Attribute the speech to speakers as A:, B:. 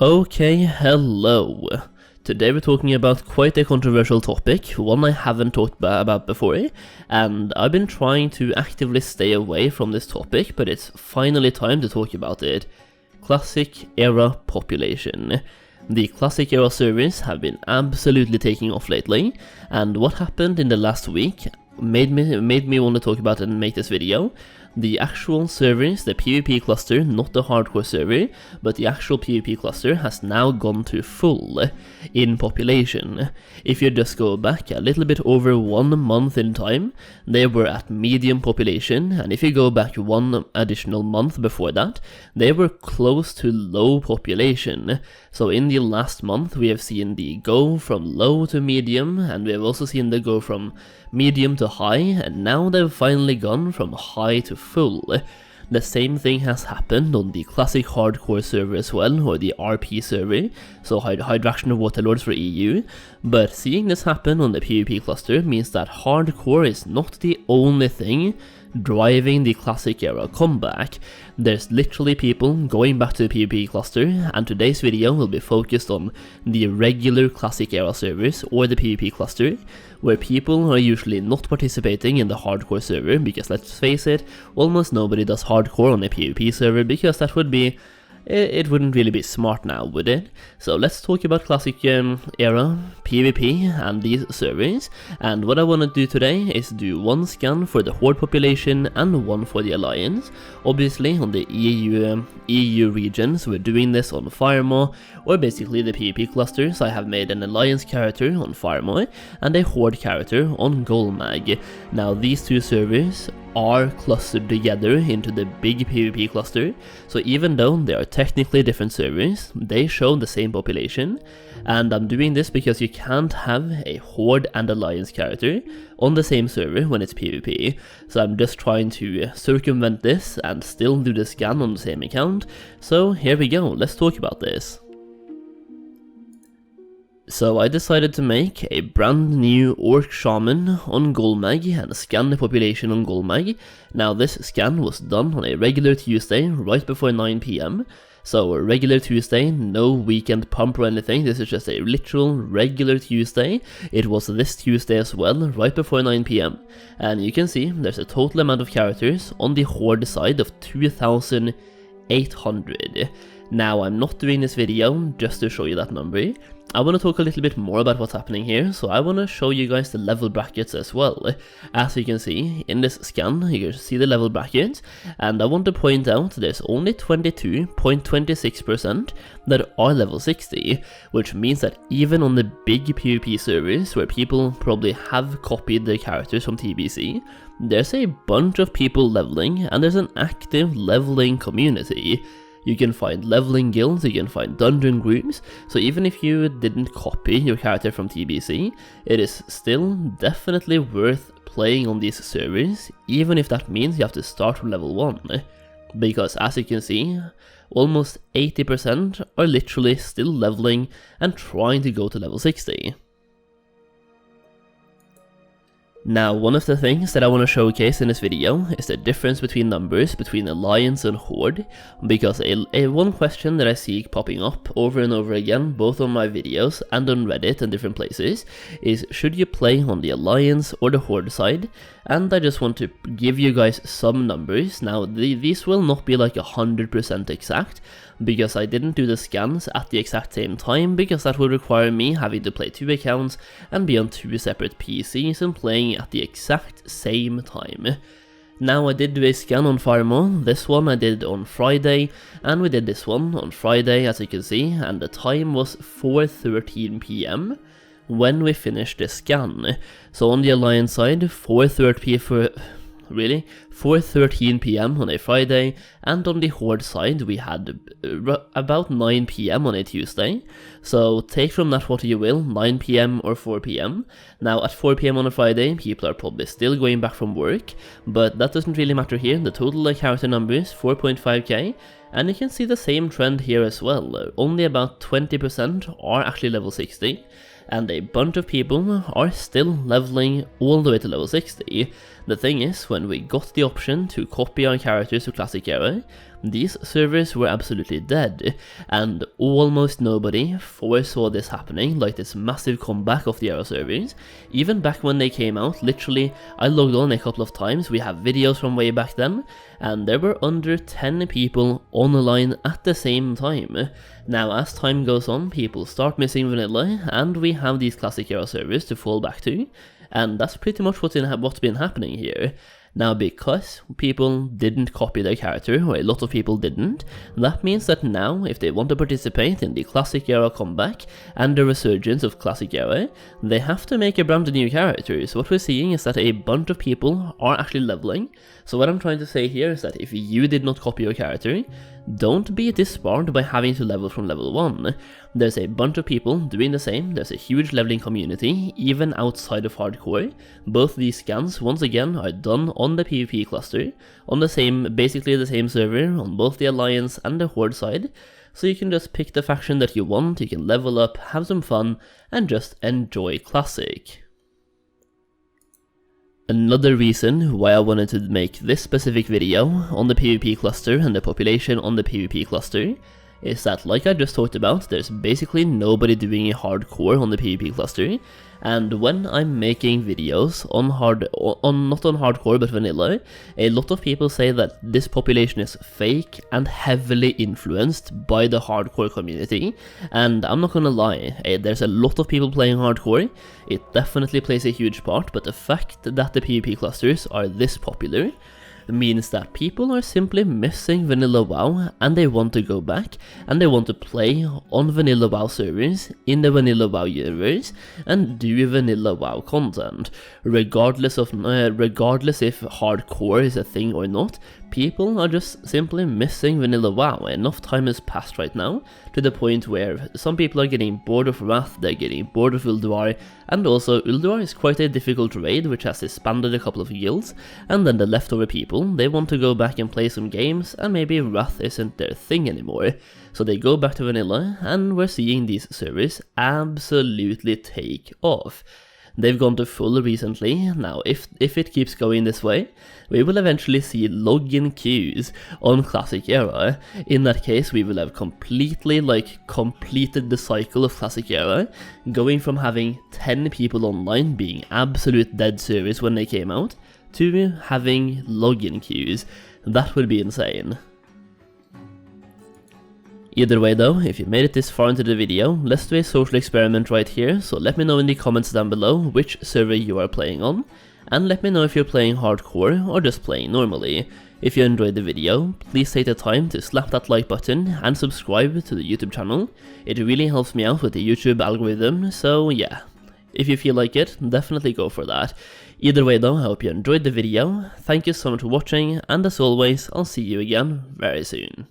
A: Okay, hello. Today we're talking about quite a controversial topic, one I haven't talked about before, and I've been trying to actively stay away from this topic, but it's finally time to talk about it. Classic Era population. The Classic Era servers have been absolutely taking off lately, and what happened in the last week made me want to talk about it and make this video. The actual servers, the PvP cluster, not the hardcore server, but the actual PvP cluster has now gone to full in population. If you just go back a little bit over 1 month in time, they were at medium population, and if you go back 1 additional month before that, they were close to low population. So in the last month we have seen the go from low to medium, and we have also seen the go from medium to high, and now they've finally gone from high to full. The same thing has happened on the classic hardcore server as well, or the RP server, so Hydraction Waterlords for EU, but seeing this happen on the PvP cluster means that hardcore is not the only thing driving the Classic Era comeback. There's literally people going back to the PvP cluster, and today's video will be focused on the regular Classic Era servers, or the PvP cluster, where people are usually not participating in the hardcore server, because let's face it, almost nobody does hardcore on a PvP server, because that would be it wouldn't really be smart now, would it? So let's talk about Classic Era, PvP, and these servers. And what I want to do today is do one scan for the Horde population and one for the Alliance. Obviously on the EU regions we're doing this on Firemaw, or basically the PvP clusters. I have made an Alliance character on Firemaw and a Horde character on Goldmag. Now these two servers are clustered together into the big PvP cluster, so even though they are technically different servers, they show the same population, and I'm doing this because you can't have a Horde and Alliance character on the same server when it's PvP, so I'm just trying to circumvent this and still do the scan on the same account. So here we go, let's talk about this. So I decided to make a brand new Orc Shaman on Goldmag and scan the population on Goldmag. Now this scan was done on a regular Tuesday right before 9 PM. So a regular Tuesday, no weekend pump or anything, this is just a literal regular Tuesday. It was this Tuesday as well, right before 9 PM. And you can see there's a total amount of characters on the Horde side of 2,800. Now I'm not doing this video just to show you that number. I want to talk a little bit more about what's happening here, so I want to show you guys the level brackets as well. As you can see in this scan, you can see the level brackets, and I want to point out there's only 22.26% that are level 60, which means that even on the big PvP servers where people probably have copied their characters from TBC, there's a bunch of people leveling, and there's an active leveling community. You can find leveling guilds, you can find dungeon groups, so even if you didn't copy your character from TBC, it is still definitely worth playing on these servers, even if that means you have to start from level 1. Because as you can see, almost 80% are literally still leveling and trying to go to level 60. Now, one of the things that I want to showcase in this video is the difference between numbers between Alliance and Horde, because one question that I see popping up over and over again, both on my videos and on Reddit and different places, is should you play on the Alliance or the Horde side? And I just want to give you guys some numbers. Now, these will not be like 100% exact, because I didn't do the scans at the exact same time, because that would require me having to play 2 accounts and be on 2 separate PCs and playing at the exact same time. Now I did do a scan on Firemaw, this one I did on Friday, and we did this one on Friday as you can see, and the time was 4:13 PM when we finished the scan. So on the Alliance side, 4:13 PM on a Friday, and on the Horde side we had about 9 PM on a Tuesday. So take from that what you will, 9 PM or 4 PM. Now at 4 PM on a Friday, people are probably still going back from work, but that doesn't really matter here. The total character numbers, 4.5k, and you can see the same trend here as well. Only about 20% are actually level 60. And a bunch of people are still leveling all the way to level 60. The thing is, when we got the option to copy our characters to Classic Era, these servers were absolutely dead, and almost nobody foresaw this happening, like this massive comeback of the era servers. Even back when they came out, literally, I logged on a couple of times, we have videos from way back then, and there were under 10 people online at the same time. Now, as time goes on, people start missing vanilla, and we have these classic era servers to fall back to, and that's pretty much what's been happening here. Now, because people didn't copy their character, or a lot of people didn't, that means that now, if they want to participate in the Classic Era comeback and the resurgence of Classic Era, they have to make a brand new character. So what we're seeing is that a bunch of people are actually leveling. So what I'm trying to say here is that if you did not copy your character, don't be disbarred by having to level from level 1. There's a bunch of people doing the same, there's a huge leveling community, even outside of hardcore. Both these scans, once again, are done on the PvP cluster, on the same, basically the same server, on both the Alliance and the Horde side. So you can just pick the faction that you want, you can level up, have some fun, and just enjoy Classic. Another reason why I wanted to make this specific video on the PvP cluster and the population on the PvP cluster is that, like I just talked about, there's basically nobody doing a hardcore on the PvP cluster, and when I'm making videos on not on hardcore but vanilla, a lot of people say that this population is fake and heavily influenced by the hardcore community, and I'm not gonna lie, there's a lot of people playing hardcore, it definitely plays a huge part, but the fact that the PvP clusters are this popular means that people are simply missing vanilla WoW, and they want to go back and they want to play on vanilla WoW servers in the vanilla WoW universe and do vanilla WoW content, regardless if hardcore is a thing or not. People are just simply missing vanilla WoW. Enough time has passed right now to the point where some people are getting bored of Wrath, they're getting bored of Ulduar, and also Ulduar is quite a difficult raid which has disbanded a couple of guilds, and then the leftover people, they want to go back and play some games, and maybe Wrath isn't their thing anymore. So they go back to vanilla, and we're seeing these servers absolutely take off. They've gone to full recently. Now, if it keeps going this way, we will eventually see login queues on Classic Era. In that case, we will have completed the cycle of Classic Era, going from having 10 people online being absolute dead servers when they came out, to having login queues. That would be insane. Either way though, if you made it this far into the video, let's do a social experiment right here, so let me know in the comments down below which server you are playing on, and let me know if you're playing hardcore or just playing normally. If you enjoyed the video, please take the time to slap that like button and subscribe to the YouTube channel. It really helps me out with the YouTube algorithm, so yeah. If you feel like it, definitely go for that. Either way though, I hope you enjoyed the video, thank you so much for watching, and as always, I'll see you again very soon.